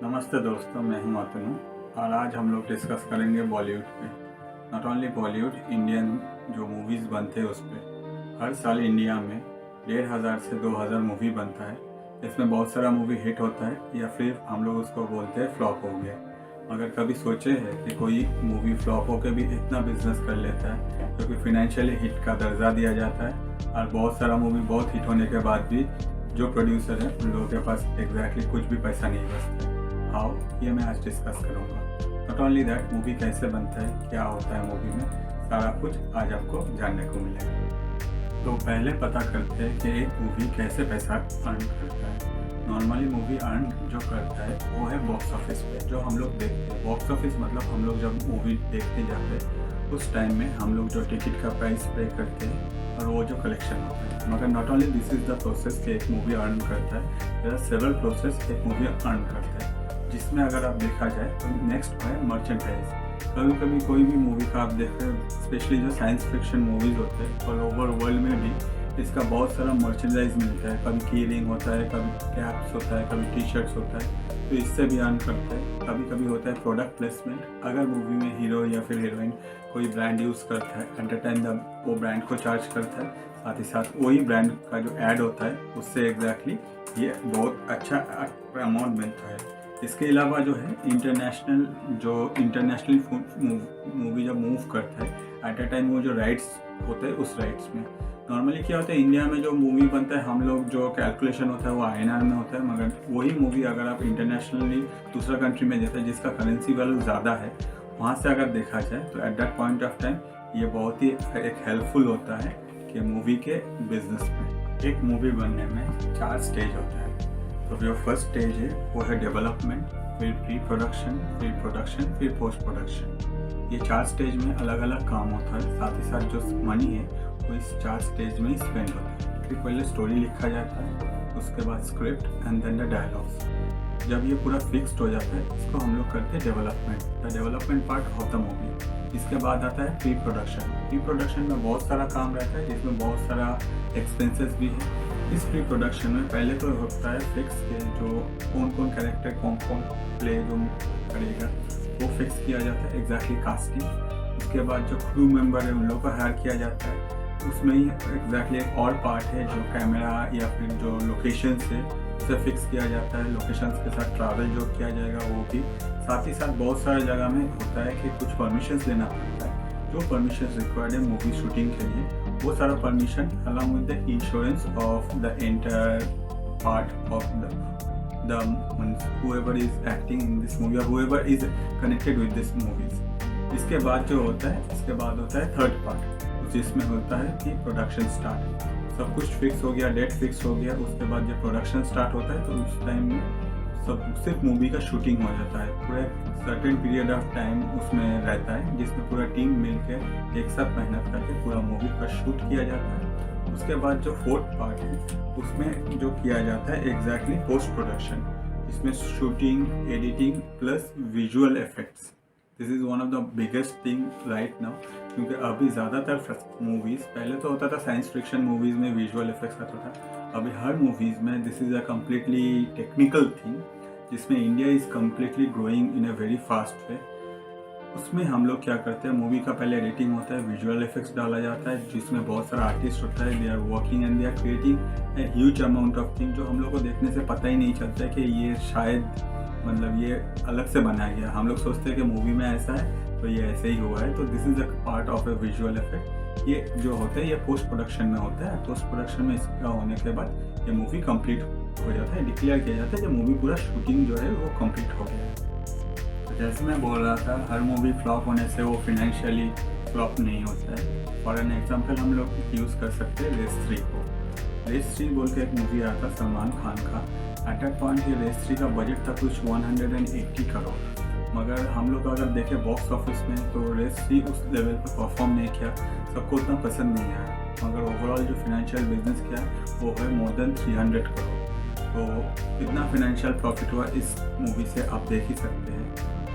नमस्ते दोस्तों, मैं हूं अतनु और आज हम लोग डिस्कस करेंगे बॉलीवुड पे। नॉट ओनली बॉलीवुड, इंडियन जो मूवीज़ बनते हैं उस पर। हर साल इंडिया में 1,500 से 2,000 मूवी बनता है। इसमें बहुत सारा मूवी हिट होता है या फिर हम लोग उसको बोलते हैं फ्लॉप हो गया। मगर कभी सोचे हैं कि कोई मूवी फ्लॉप होकर भी इतना बिजनेस कर लेता है क्योंकि फिनेंशियली हिट का दर्जा दिया जाता है और बहुत सारा मूवी बहुत हिट होने के बाद भी जो प्रोड्यूसर है उन लोगों के पास एग्जैक्टली कुछ भी पैसा नहीं बचता। हाउ, ये मैं आज डिस्कस करूँगा। नॉट ओनली दैट, मूवी कैसे बनता है, क्या होता है मूवी में, सारा कुछ आज आपको जानने को मिलेगा। तो पहले पता करते हैं कि एक मूवी कैसे पैसा अर्न करता है। नॉर्मली मूवी अर्न जो करता है वो है बॉक्स ऑफिस पे, जो हम लोग देखते हैं। बॉक्स ऑफिस मतलब हम लोग जब मूवी देखते जाते हैं उस टाइम में हम लोग जो टिकट का प्राइस पे करते हैं और वो जो कलेक्शन होता है। मगर not only this is the process कि एक मूवी अर्न करता है, देयर आर सेवरल प्रोसेस एक मूवी अर्न करता है, जिसमें अगर आप देखा जाए तो नेक्स्ट है मर्चेंडाइज। कभी कभी कोई भी मूवी का आप देख रहे हैं, स्पेशली जो साइंस फिक्शन मूवीज़ होते हैं ऑल ओवर वर्ल्ड में भी इसका बहुत सारा मर्चेंडाइज मिलता है। कभी की रिंग होता है, कभी कैप्स होता है, कभी टी शर्ट्स होता है, तो इससे भी अर्न करते हैं। कभी कभी होता है प्रोडक्ट प्लेसमेंट। अगर मूवी में हीरो या फिर हीरोइन कोई ब्रांड यूज़ करता है, एंटरटेन वो ब्रांड को चार्ज करता है, साथ ही साथ वही ब्रांड का जो ऐड होता है उससे एग्जैक्टली ये बहुत अच्छा अमाउंट मिलता है। इसके अलावा जो है इंटरनेशनली मूवी जब मूव करता है एट अ टाइम, वो जो राइट्स होते हैं उस राइट्स में नॉर्मली क्या होता है, इंडिया में जो मूवी बनता है हम लोग जो कैलकुलेशन होता है वो INR में होता है। मगर वही मूवी अगर आप इंटरनेशनली दूसरा कंट्री में जाते हैं जिसका करेंसी वैल्यू ज़्यादा है, वहाँ से अगर देखा जाए तो at that point of time ये बहुत ही एक हेल्पफुल होता है कि मूवी के बिजनेस में। एक मूवी बनने में 4 स्टेज होता है। तो जो फर्स्ट स्टेज है वो है डेवलपमेंट, फिर प्री प्रोडक्शन, फिर पोस्ट प्रोडक्शन। ये 4 स्टेज में अलग अलग काम होता है। साथ ही साथ जो मनी है वो इस 4 स्टेज में ही स्पेंड होता है। फिर पहले स्टोरी लिखा जाता है, उसके बाद script and then the dialogues. जब ये पूरा फिक्स्ड हो जाता है इसको हम लोग करते हैं development, the development part of the movie. इसके बाद आता है प्री प्रोडक्शन। प्री प्रोडक्शन में बहुत सारा काम रहता है जिसमें बहुत सारा एक्सपेंसेस भी है। इस प्री प्रोडक्शन में पहले तो होता है फिक्स के जो कौन कौन कैरेक्टर कौन प्ले जो करेगा वो फिक्स किया जाता है, एग्जैक्टली कास्टिंग। उसके बाद जो क्रू मेंबर है उन लोगों को हायर किया जाता है। उसमें ही एग्जैक्टली एक और पार्ट है जो कैमरा या फिर जो लोकेशन है उसे फिक्स किया जाता है। लोकेशंस के साथ ट्रैवल जो किया जाएगा वो भी। साथ ही साथ बहुत सारे जगह में होता है कि कुछ परमिशंस लेना पड़ता है। जो परमिशंस रिक्वायर्ड है मूवी शूटिंग के लिए, वो सारा permission along with the insurance of the entire part of the whoever is acting in this movie or whoever is connected with this movies। इसके बाद जो होता है थर्ड पार्ट, जिसमें होता है कि प्रोडक्शन स्टार्ट। सब कुछ फिक्स हो गया, डेट फिक्स हो गया, उसके बाद जब प्रोडक्शन स्टार्ट होता है तो उस टाइम में सब सिर्फ मूवी का शूटिंग हो जाता है। पूरा सर्टेन पीरियड ऑफ टाइम उसमें रहता है जिसमें पूरा टीम मिलकर एक साथ मेहनत करके पूरा मूवी का शूट किया जाता है। उसके बाद जो फोर्थ पार्ट है उसमें जो किया जाता है एग्जैक्टली पोस्ट प्रोडक्शन। इसमें shooting, editing plus visual effects. This is one of the biggest thing right now, क्योंकि अभी ज़्यादातर मूवीज़, पहले तो होता था साइंस फिक्शन मूवीज़ में विजुअल इफेक्ट्स आता था, अभी हर मूवीज़ में this is a completely technical thing जिसमें India is completely growing in a very fast way. उसमें हम लोग क्या करते हैं, मूवी का पहले एडिटिंग होता है, विजुअल इफेक्ट्स डाला जाता है जिसमें बहुत सारा आर्टिस्ट होता है, they are working and they are creating a huge amount of thing जो हम लोग को देखने से पता ही नहीं चलता है कि ये शायद मतलब ये अलग से बनाया गया। हम लोग सोचते हैं कि मूवी में ऐसा है तो ये ऐसे ही हुआ है। तो this is a part of A visual effect. ये जो होता है ये पोस्ट प्रोडक्शन में होता है। पोस्ट प्रोडक्शन में इसका होने के बाद ये मूवी कंप्लीट हो जाता है, डिक्लेयर किया जाता है कि मूवी पूरा शूटिंग जो है वो कंप्लीट हो गया है। जैसे मैं बोल रहा था, हर मूवी फ्लॉप होने से वो फिनेंशियली फ्लॉप नहीं होता है। फॉर एन एग्जांपल हम लोग यूज़ कर सकते हैं रेस 3 को। रेस 3 बोल के एक मूवी आया था सलमान खान का। एट दैट पॉइंट ये रेस 3 का बजट था कुछ 180 करोड़। मगर हम लोग अगर देखें बॉक्स ऑफिस में तो रेस 3 उस लेवल पर परफॉर्म नहीं किया, सबको उतना पसंद नहीं आया। मगर ओवरऑल जो फिनेंशियल बिजनेस किया वो है मोर देन 300 करोड़। तो कितना फिनेंशियल प्रॉफिट हुआ इस मूवी से आप देख ही सकते हैं।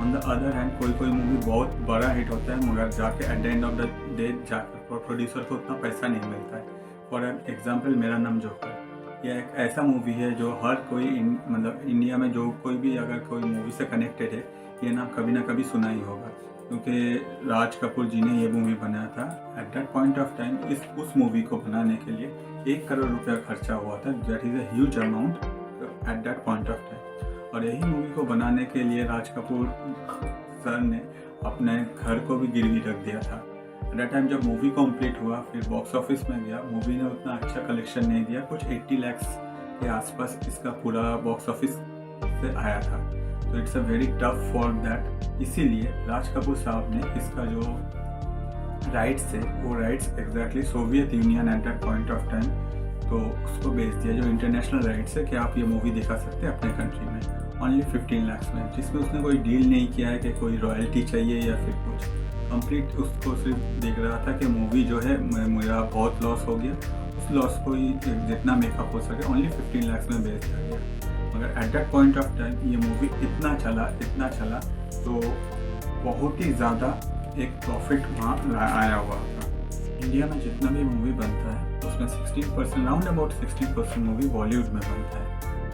ऑन द अदर हैंड कोई मूवी बहुत बड़ा हिट होता है मगर जाके at the end of the day जाकर प्रोड्यूसर को उतना पैसा नहीं मिलता है। फॉर एन एग्जाम्पल मेरा नाम जोकर, ये एक ऐसा मूवी है जो हर कोई मतलब इंडिया में जो कोई भी अगर कोई मूवी से कनेक्टेड है, ये नाम कभी ना कभी सुना ही होगा, क्योंकि राज कपूर जी ने ये मूवी बनाया था। At that point of time उस मूवी को बनाने के लिए 1 करोड़ रुपया खर्चा हुआ था। That is a huge amount at that point of time. और यही मूवी को बनाने के लिए राज कपूर सर ने अपने घर को भी गिरवी रख दिया था। एट दैट टाइम जब मूवी कंप्लीट हुआ, फिर बॉक्स ऑफिस में गया, मूवी ने उतना अच्छा कलेक्शन नहीं दिया, कुछ 80 लाख के आसपास इसका पूरा बॉक्स ऑफिस से आया था। तो it's a very tough for that. इसीलिए राज कपूर साहब ने इसका जो राइट्स है वो rights exactly Soviet union at that point of time तो उसको बेच दिया, जो इंटरनेशनल राइट्स है कि आप ये मूवी दिखा सकते हैं अपने कंट्री में ओनली 15 लाख में, जिसमें उसने कोई डील नहीं किया है कि कोई रॉयल्टी चाहिए या फिर कुछ। कंप्लीट उसको सिर्फ देख रहा था कि मूवी जो है मेरा बहुत लॉस हो गया, उस लॉस को ही जितना मेकअप हो सके ओनली 15 लाख में बेच दिया गया। मगर at that point of time ये मूवी इतना चला तो बहुत ही ज़्यादा एक प्रॉफिट वहाँ आया हुआ था। इंडिया में जितना भी मूवी बनता है उसमें 16% राउंड अबाउट 16% मूवी बॉलीवुड में बनता है।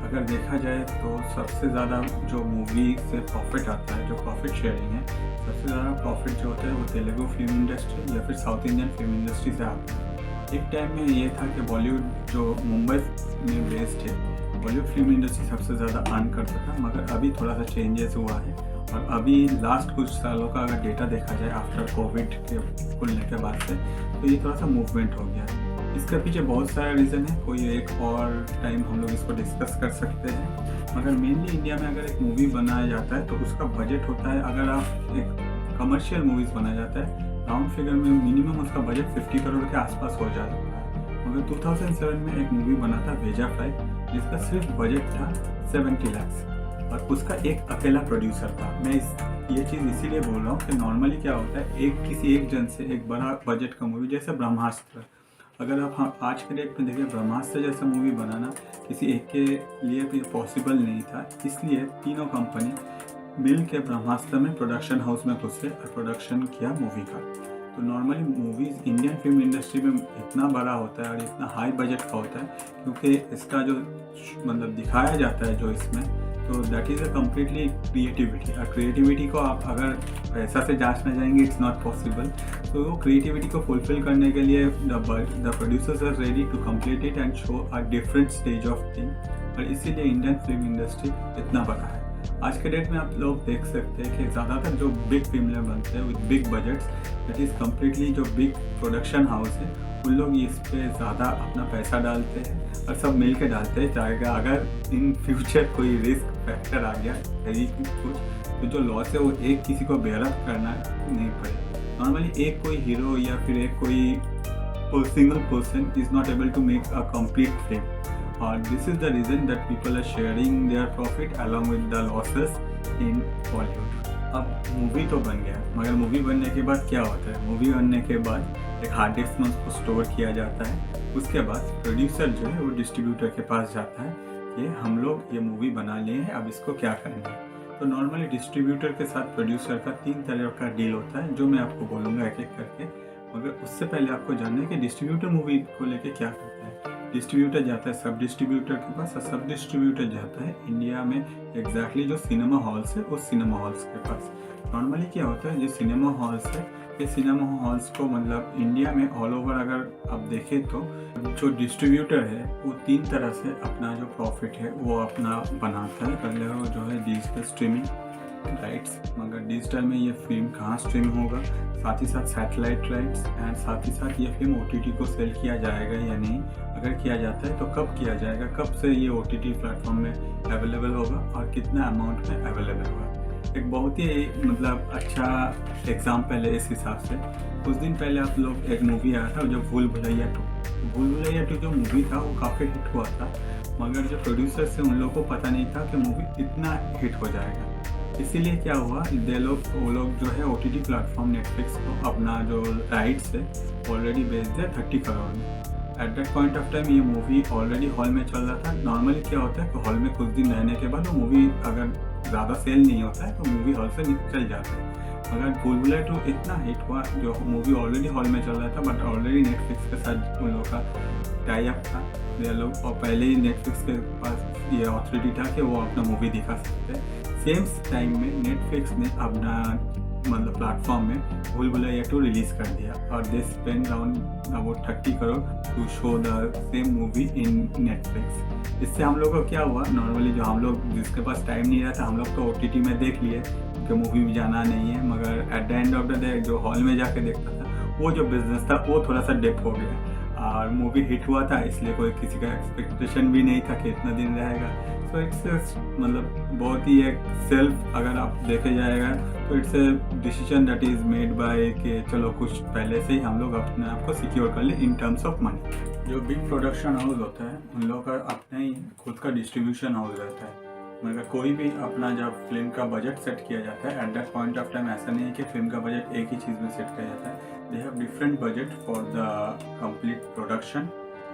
अगर देखा जाए तो सबसे ज़्यादा जो मूवी से प्रॉफिट आता है, जो प्रॉफिट शेयरिंग है, सबसे ज़्यादा प्रॉफिट जो होता है वो तेलुगु फिल्म इंडस्ट्री या फिर साउथ इंडियन फिल्म इंडस्ट्री से आता है। एक टाइम में ये था कि बॉलीवुड जो मुंबई में बेस्ड है, बॉलीवुड फिल्म इंडस्ट्री सबसे ज़्यादा अर्न करता था, मगर अभी थोड़ा सा चेंजेस हुआ है। और अभी लास्ट कुछ सालों का अगर डेटा देखा जाए आफ्टर कोविड के खुलने के बाद से, तो ये थोड़ा सा मूवमेंट हो गया है। इसके पीछे बहुत सारे रीज़न है, कोई एक और टाइम हम लोग इसको डिस्कस कर सकते हैं। मगर मेनली इंडिया में अगर एक मूवी बनाया जाता है तो उसका बजट होता है, अगर आप एक कमर्शियल मूवीज़ बनाया जाता है, राउंड फिगर में मिनिमम उसका बजट 50 करोड़ के आसपास हो जाता है। मगर 2007 में एक मूवी बना था भेजा फ्राई, जिसका सिर्फ बजट था 70 लाख और उसका एक अकेला प्रोड्यूसर था। मैं ये चीज़ इसीलिए बोल रहा हूँ कि नॉर्मली क्या होता है, किसी एक जन से एक बड़ा बजट का मूवी जैसे ब्रह्मास्त्र, अगर आप आज के डेट में देखें, ब्रह्मास्त्र जैसा मूवी बनाना किसी एक के लिए भी पॉसिबल नहीं था। इसलिए तीनों कंपनी मिल के ब्रह्मास्त्र में प्रोडक्शन हाउस में घुसे और प्रोडक्शन किया मूवी का। तो normally movies Indian film industry में इतना बड़ा होता है और इतना हाई बजट का होता है क्योंकि इसका जो मतलब दिखाया जाता है जो इसमें, तो that is a completely creativity. और क्रिएटिविटी को आप अगर पैसा से जांचना जाएंगे, इट्स नॉट पॉसिबल। तो वो क्रिएटिविटी को फुलफिल करने के लिए the producers are ready to complete it and show a different stage of thing. और इसीलिए इंडियन फिल्म इंडस्ट्री इतना बड़ा है। आज के डेट में आप लोग देख सकते हैं कि ज़्यादातर जो बिग फिल्में बनते हैं with big budgets, that is completely जो बिग प्रोडक्शन हाउस है, उन लोग इस पे ज़्यादा अपना पैसा डालते हैं और सब मिल के डालते हैं। चाहे अगर इन फ्यूचर कोई रिस्क फैक्टर आ गया कहीं कुछ, तो जो लॉस है वो एक किसी को बेयरअप करना नहीं पड़े। नॉर्मली एक कोई हीरो या फिर एक कोई single person is not able to make a complete film. और this is the reason that people are sharing their profit along with the losses in Bollywood. अब मूवी तो बन गया, मगर मूवी बनने के बाद क्या होता है? मूवी बनने के बाद एक हार्ड डिस्क में उसको स्टोर किया जाता है। उसके बाद प्रोड्यूसर जो है वो डिस्ट्रीब्यूटर के पास जाता है कि हम लोग ये मूवी बना लिए हैं, अब इसको क्या करेंगे। तो नॉर्मली डिस्ट्रीब्यूटर के साथ प्रोड्यूसर का 3 तरह का डील होता है, जो मैं आपको बोलूँगा एक एक करके। मगर उससे पहले आपको जानना है कि डिस्ट्रीब्यूटर मूवी को लेके क्या करता है। डिस्ट्रीब्यूटर जाता है सब डिस्ट्रीब्यूटर के पास, और सब डिस्ट्रीब्यूटर जाता है इंडिया में एग्जैक्टली जो सिनेमा हॉल्स है उस सिनेमा हॉल्स के पास। नॉर्मली क्या होता है, जो सिनेमा हॉल्स है, ये सिनेमा हॉल्स को मतलब इंडिया में ऑल ओवर अगर आप देखें तो जो डिस्ट्रीब्यूटर है वो 3 तरह से अपना जो प्रॉफिट है वो अपना बनाता है। पहले वो जो है डिजिटल स्ट्रीमिंग राइट्स, मगर डिजिटल में ये फिल्म कहाँ स्ट्रीम होगा, साथ ही साथ सैटेलाइट राइट्स, एंड साथ ही साथ ये फिल्म OTT को सेल किया जाएगा या नहीं, अगर किया जाता है तो कब किया जाएगा, कब से ये OTT प्लेटफॉर्म में अवेलेबल होगा और कितना अमाउंट में अवेलेबल होगा। एक बहुत ही मतलब अच्छा एग्जाम्पल है इस हिसाब से। कुछ दिन पहले आप लोग एक मूवी आया था जो भूल भुलैया 2 जो मूवी था वो काफ़ी हिट हुआ था, मगर जो प्रोड्यूसर्स थे उन लोगों को पता नहीं था कि मूवी इतना हिट हो जाएगा। इसीलिए क्या हुआ, वो लोग जो है OTT प्लेटफॉर्म नेटफ्लिक्स को अपना जो राइट्स है ऑलरेडी बेच दिया 30 करोड़ में। At that point of time ये मूवी ऑलरेडी हॉल में चल रहा था। नॉर्मली क्या होता है कि हॉल में कुछ दिन रहने के बाद वो मूवी अगर ज़्यादा सेल नहीं होता है तो मूवी हॉल से चल जाता है। मगर भूल भुलैया 2 इतना हिट हुआ, जो मूवी ऑलरेडी हॉल में चल रहा था, बट ऑलरेडी नेटफ्लिक्स के साथ उन लोगों का टाई अप था ये लोग, और पहले ही नेटफ्लिक्स के पास ये अथॉरिटी था कि वो अपना मूवी दिखा सकते हैं। सेम टाइम में नेटफ्लिक्स ने अपना मतलब प्लेटफॉर्म में भूल भुलैया 2 रिलीज़ कर दिया, और they spend around about 30 crore to show the same movie in Netflix. इससे हम लोग को क्या हुआ, नॉर्मली जो हम लोग जिसके पास टाइम नहीं रहता, हम लोग तो OTT में देख लिए कि मूवी में जाना नहीं है, मगर at the end of the day जो हॉल में जाके देखता था, वो जो बिजनेस था वो थोड़ा सा डिप हो गया। और मूवी हिट हुआ था, इसलिए कोई किसी का एक्सपेक्टेशन भी नहीं था कि इतना दिन रहेगा। सो इट्स मतलब बहुत ही एक सेल्फ, अगर आप देखे जाएगा तो it's a decision that is made by कि चलो कुछ पहले से ही हम लोग अपने आप को सिक्योर कर ले इन टर्म्स ऑफ मनी। जो बिग प्रोडक्शन हाउस होता है उन लोगों का अपना ही खुद का डिस्ट्रीब्यूशन हाउस रहता है, मगर कोई भी अपना जब फिल्म का बजट सेट किया जाता है, at that point of time ऐसा नहीं है कि फिल्म का बजट एक ही चीज़ में सेट किया जाता है। They have different budget for the complete production,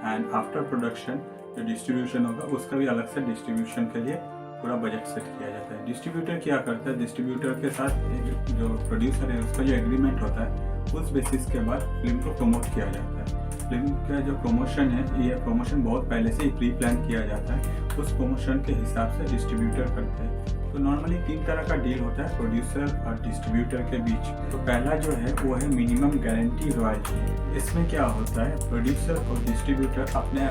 and after production जो डिस्ट्रीब्यूशन होगा उसका भी अलग से डिस्ट्रीब्यूशन के लिए पूरा बजट सेट किया जाता है। डिस्ट्रीब्यूटर क्या करता है, डिस्ट्रीब्यूटर के साथ जो प्रोड्यूसर है उसका जो एग्रीमेंट होता है, उस बेसिस के बाद फिल्म को प्रमोट किया जाता है। फिल्म का जो प्रमोशन है, ये प्रमोशन बहुत पहले से ही प्री प्लान किया जाता है, उस प्रमोशन के हिसाब से डिस्ट्रीब्यूटर करते हैं। तो नॉर्मली 3 तरह का डील होता है प्रोड्यूसर और डिस्ट्रीब्यूटर के बीच। तो पहला जो है वो है मिनिमम गारंटी रॉयल्टी। इसमें क्या होता है, प्रोड्यूसर और डिस्ट्रीब्यूटर अपने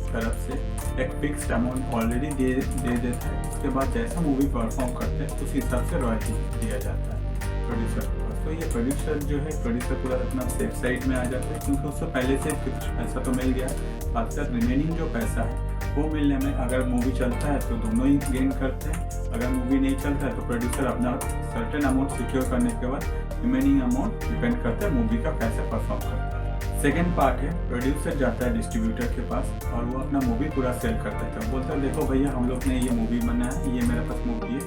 तरफ से एक फिक्स्ड अमाउंट ऑलरेडी दे देता है, उसके बाद जैसा मूवी परफॉर्म करते हैं उस हिसाब से रॉयल्टी दिया जाता है प्रोड्यूसर को। तो ये प्रोड्यूसर जो है, प्रोड्यूसर पूरा अपना सेफ साइड में आ जाता है, क्योंकि उससे पहले से कुछ पैसा तो मिल गया, साथ साथ रिमेनिंग जो पैसा है वो मिलने में, अगर मूवी चलता है तो दोनों ही गेन करते हैं, अगर मूवी नहीं चलता है तो प्रोड्यूसर अपना सर्टेन अमाउंट सिक्योर करने के बाद रिमेनिंग अमाउंट डिपेंड करता है मूवी का कैसे परफॉर्म करता है। सेकेंड पार्ट है, प्रोड्यूसर जाता है डिस्ट्रीब्यूटर के पास और वो अपना मूवी पूरा सेल कर देता है, बोलता है देखो भैया हम लोग ने ये मूवी बनाया है, ये मेरे पास मूवी है,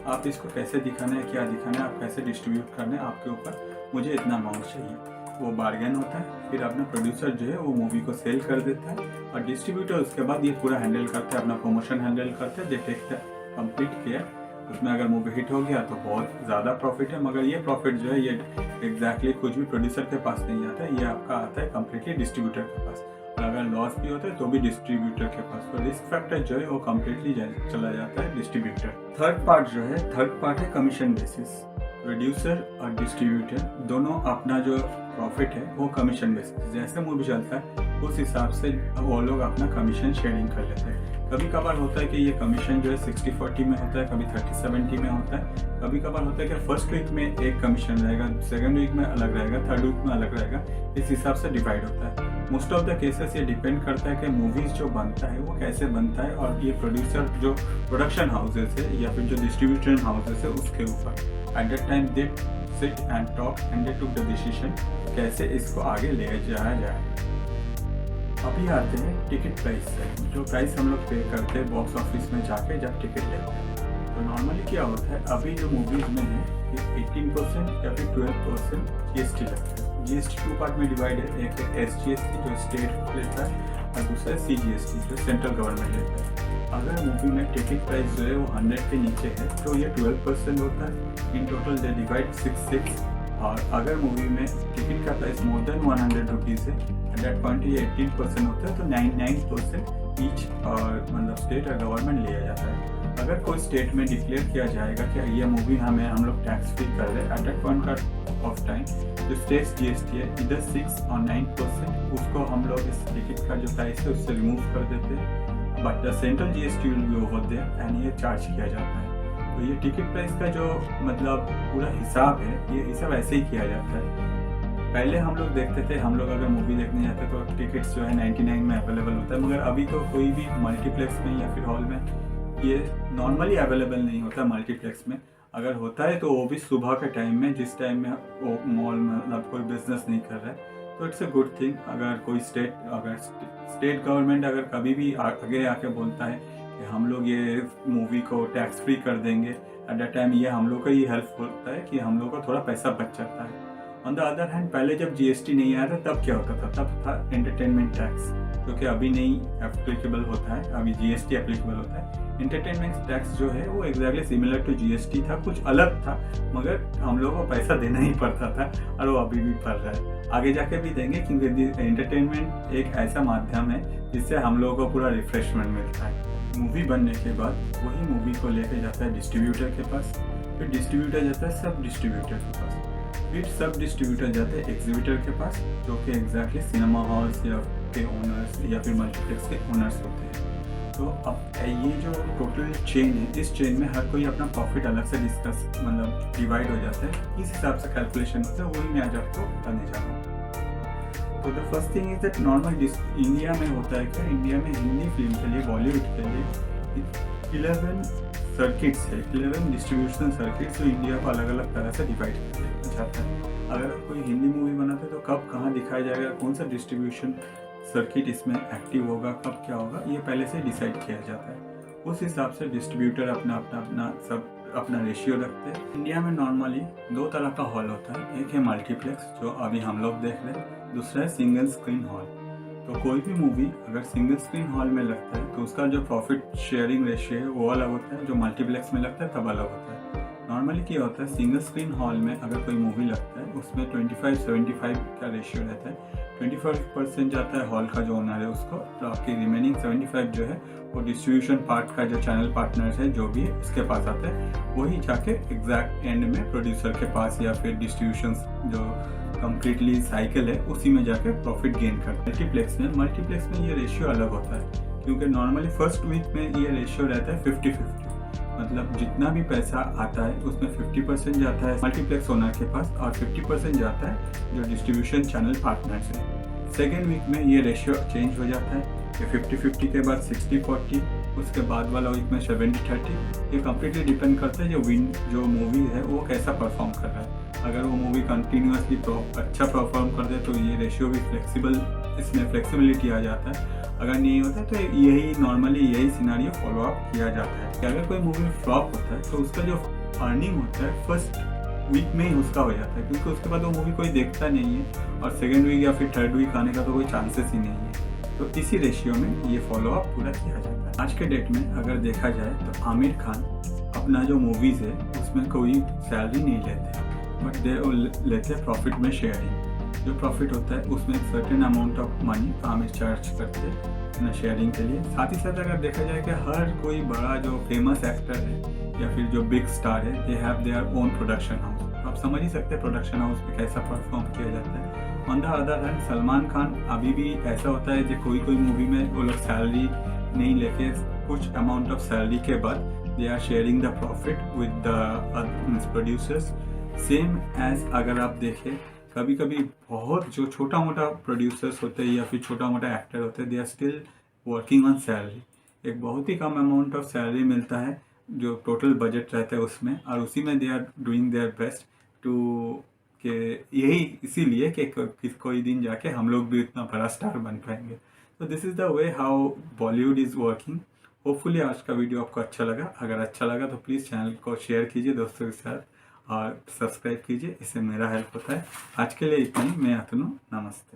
आप इसको कैसे दिखाना है, क्या दिखाना है, आप कैसे डिस्ट्रीब्यूट करना है, आपके ऊपर, मुझे इतना अमाउंट चाहिए। वो बार्गेन होता है, फिर अपना प्रोड्यूसर जो है वो मूवी को सेल कर देता है, और डिस्ट्रीब्यूटर उसके बाद ये पूरा हैंडल करता है, अपना प्रमोशन हैंडल करता है, they take the complete care. उसमें अगर मूवी हिट हो गया तो बहुत ज़्यादा प्रॉफिट है, मगर ये प्रॉफिट जो है ये एग्जैक्टली कुछ भी प्रोड्यूसर के पास नहीं आता है, ये आपका आता है कम्प्लीटली डिस्ट्रीब्यूटर के पास, और अगर लॉस भी होता है तो भी डिस्ट्रीब्यूटर के पास। तो रिस्क फैक्टर जो है वो कम्प्लीटली चला जाता है डिस्ट्रीब्यूटर। थर्ड पार्ट है कमीशन बेसिस। प्रोड्यूसर और डिस्ट्रीब्यूटर दोनों अपना जो प्रॉफिट है वो कमीशन बेसिस, जैसे मूवी चलता है उस हिसाब से वो लोग अपना कमीशन शेयरिंग कर लेते हैं। कभी कभार होता है कि ये कमीशन जो है 60-40 में होता है, कभी 30-70 में होता है, कभी कभार होता है कि फर्स्ट वीक में एक कमीशन रहेगा, सेकंड वीक में अलग रहेगा, थर्ड वीक में अलग रहेगा, इस हिसाब से डिवाइड होता है। मोस्ट ऑफ द केसेस ये डिपेंड करता है कि मूवीज़ जो बनता है वो कैसे बनता है, और ये प्रोड्यूसर जो प्रोडक्शन हाउसेस है या फिर जो डिस्ट्रीब्यूशन हाउसेस है उसके ऊपर। At that time they sit and talk and they took the decision कैसे इसको आगे ले जाया जाए। अभी आते हैं टिकट प्राइस से, जो प्राइस हम लोग पे करते हैं बॉक्स ऑफिस में जाके जब टिकट लेते हैं। तो नॉर्मली क्या होता है, अभी जो मूवीज़ में है कि 18% या फिर 12% GST लगता है। GST 2 पार्ट में डिवाइड है, एक है SGST जो स्टेट लेता है और दूसरा है CGST जो सेंट्रल गवर्नमेंट लेता है। अगर मूवी में टिकट प्राइस जो है वो 100 के नीचे है तो ये 12% होता है, इन टोटल दे डिवाइड 6। और अगर मूवी में टिकट का प्राइस मोर देन 100 रुपीज़ है, एट दैट पॉइंट ये 18% होता है, तो 99% ईच और मतलब स्टेट और गवर्नमेंट लिया जाता है। अगर कोई स्टेट में डिक्लेयर किया जाएगा कि ये मूवी हम लोग टैक्स फ्री कर रहे हैं, at that point of time जो स्टेट GST है इधर 6 और 9% उसको हम लोग इस टिकट का जो प्राइस है उससे रिमूव कर देते हैं, but the central GST will be over there and ये चार्ज किया जाता है। तो ये टिकट प्राइस का जो मतलब पूरा हिसाब है, ये हिसाब ऐसे ही किया जाता है। पहले हम लोग देखते थे, हम लोग अगर मूवी देखने जाते तो टिकट्स जो है 99 में अवेलेबल होता है, मगर अभी तो कोई भी मल्टीप्लेक्स में या फिर हॉल में ये नॉर्मली अवेलेबल नहीं होता। मल्टीप्लेक्स में अगर होता है तो वो भी सुबह के टाइम में, जिस टाइम में वो मॉल में मतलब कोई बिजनेस नहीं कर रहा है, तो इट्स अ गुड थिंग। अगर कोई स्टेट गवर्नमेंट अगर कभी भी आगे आके बोलता है कि हम लोग ये मूवी को टैक्स फ्री कर देंगे, एट दैट टाइम ये हम लोग का ही हेल्प होता है कि हम लोग को थोड़ा पैसा बच जाता है। ऑन द अदर हैंड पहले जब जीएसटी नहीं आया था तब क्या होता था, तब था एंटरटेनमेंट टैक्स, जो कि अभी नहीं एप्लीकेबल होता है, अभी जीएसटी एप्लीकेबल होता है। एंटरटेनमेंट टैक्स जो है वो एग्जैक्टली सिमिलर टू जीएसटी था, कुछ अलग था, मगर हम लोगों को पैसा देना ही पड़ता था और वो अभी भी पड़ रहा है, आगे जाके भी देंगे, क्योंकि एंटरटेनमेंट एक ऐसा माध्यम है जिससे हम लोगों को पूरा रिफ्रेशमेंट मिलता है। मूवी बनने के बाद वही मूवी को लेके जाता है डिस्ट्रीब्यूटर के पास, फिर डिस्ट्रीब्यूटर जाता है सब डिस्ट्रीब्यूटर के पास, फिर सब डिस्ट्रीब्यूटर जाते हैं एग्जीबिटर के पास, जो कि एग्जैक्टली सिनेमा हॉल्स या के ओनर्स या फिर मल्टीप्लेक्स के ओनर्स होते हैं। तो अब ये जो टोटल चेन है, इस चेन में हर कोई अपना प्रॉफिट अलग से डिस्कस मतलब डिवाइड हो जाता है, इस हिसाब से कैलकुलेशन होता है, वही मैं आज आपको बताने जा रहा हूँ। तो the first thing is that normal India में होता है क्या, इंडिया में हिंदी फिल्म के लिए, बॉलीवुड के लिए 11 सर्किट्स है, 11 डिस्ट्रीब्यूशन सर्किट्स, जो इंडिया को अलग अलग तरह से डिवाइड किया जाता है। अगर कोई हिंदी मूवी बनाते हैं तो कब कहाँ दिखाया जाएगा, कौन सा डिस्ट्रीब्यूशन सर्किट इसमें एक्टिव होगा, कब क्या होगा, ये पहले से डिसाइड किया जाता है। उस हिसाब से डिस्ट्रीब्यूटर अपना सब अपना रेशियो रखते हैं। इंडिया में नॉर्मली 2 तरह का हॉल होता है, एक है मल्टीप्लेक्स जो अभी हम लोग देख रहे हैं, दूसरा है सिंगल स्क्रीन हॉल। तो कोई भी मूवी अगर सिंगल स्क्रीन हॉल में लगता है तो उसका जो प्रॉफिट शेयरिंग रेशियो है वो अलग होता है, जो मल्टीप्लेक्स में लगता है तब अलग होता है। नॉर्मली क्या होता है, सिंगल स्क्रीन हॉल में अगर कोई मूवी लगता है उसमें 25-75 का रेशियो रहता है, 25% जाता है हॉल का जो ओनर है उसको, तो आपकी रिमेनिंग 75 जो है वो डिस्ट्रीब्यूशन पार्ट का जो चैनल पार्टनर्स है जो भी है उसके पास आता है, वही जाके एग्जैक्ट एंड में प्रोड्यूसर के पास या फिर डिस्ट्रीब्यूशन जो कम्प्लीटली साइकिल है उसी में जाके प्रॉफिट गेन करते हैं। मल्टीप्लेक्स में ये रेशियो अलग होता है, क्योंकि नॉर्मली फर्स्ट वीक में ये रेशियो रहता है 50-50, मतलब जितना भी पैसा आता है उसमें 50% जाता है मल्टीप्लेक्स ओनर के पास और 50% जाता है जो डिस्ट्रीब्यूशन चैनल पार्टनर्स है। सेकेंड वीक में ये रेशियो चेंज हो जाता है कि 50-50 के बाद 60-40, उसके बाद वाला वीक में 70-30। ये कम्प्लीटली डिपेंड करता है जो मूवी है वो कैसा परफॉर्म कर रहा है। अगर वो मूवी कंटिन्यूसली अच्छा परफॉर्म कर दे तो ये रेशियो भी फ्लेक्सिबल, इसमें फ्लेक्सिबिलिटी आ जाता है। अगर नहीं होता है तो यही सिनारियो फॉलो अप किया जाता है कि अगर कोई मूवी फ्लॉप होता है तो उसका जो अर्निंग होता है फर्स्ट वीक में ही उसका हो जाता है, क्योंकि उसके बाद वो मूवी कोई देखता नहीं है और सेकेंड वीक या फिर थर्ड वीक आने का तो कोई चांसेस ही नहीं है। तो इसी रेशियो में ये फॉलो अप पूरा किया जाता है। आज के डेट में अगर देखा जाए तो आमिर खान अपना जो मूवीज़ है उसमें कोई सैलरी नहीं लेते, बट दे लेते प्रॉफिट में शेयरिंग। जो प्रॉफिट होता है उसमें एक certain amount of money Aamir charge करते हैं अपना शेयरिंग के लिए। साथ ही साथ अगर देखा जाए कि हर कोई बड़ा जो फेमस एक्टर है या फिर जो बिग स्टार है, they have their own production house. आप समझ ही सकते हैं प्रोडक्शन हाउस में कैसा परफॉर्म किया जाता है। On the other hand Salman Khan अभी भी ऐसा होता है कि कोई मूवी में वो लोग सैलरी नहीं लेके कुछ अमाउंट ऑफ सैलरी के बाद they are sharing the profit with the producers. Same as अगर आप देखें कभी कभी बहुत जो छोटा मोटा प्रोड्यूसर्स होते हैं या फिर छोटा मोटा एक्टर होते हैं, they are still working on salary. एक बहुत ही कम अमाउंट ऑफ सैलरी मिलता है जो टोटल बजट रहता है उसमें, और उसी में they are doing their best to कि यही इसीलिए कि कोई दिन जाके हम लोग भी इतना बड़ा स्टार बन पाएंगे। तो this is the way how Bollywood is working. Hopefully आज का वीडियो आपको अच्छा लगा। अगर अच्छा लगा तो प्लीज़ चैनल को शेयर कीजिए दोस्तों के साथ और सब्सक्राइब कीजिए, इससे मेरा हेल्प होता है। आज के लिए इतना ही। मैं अतनु, नमस्ते।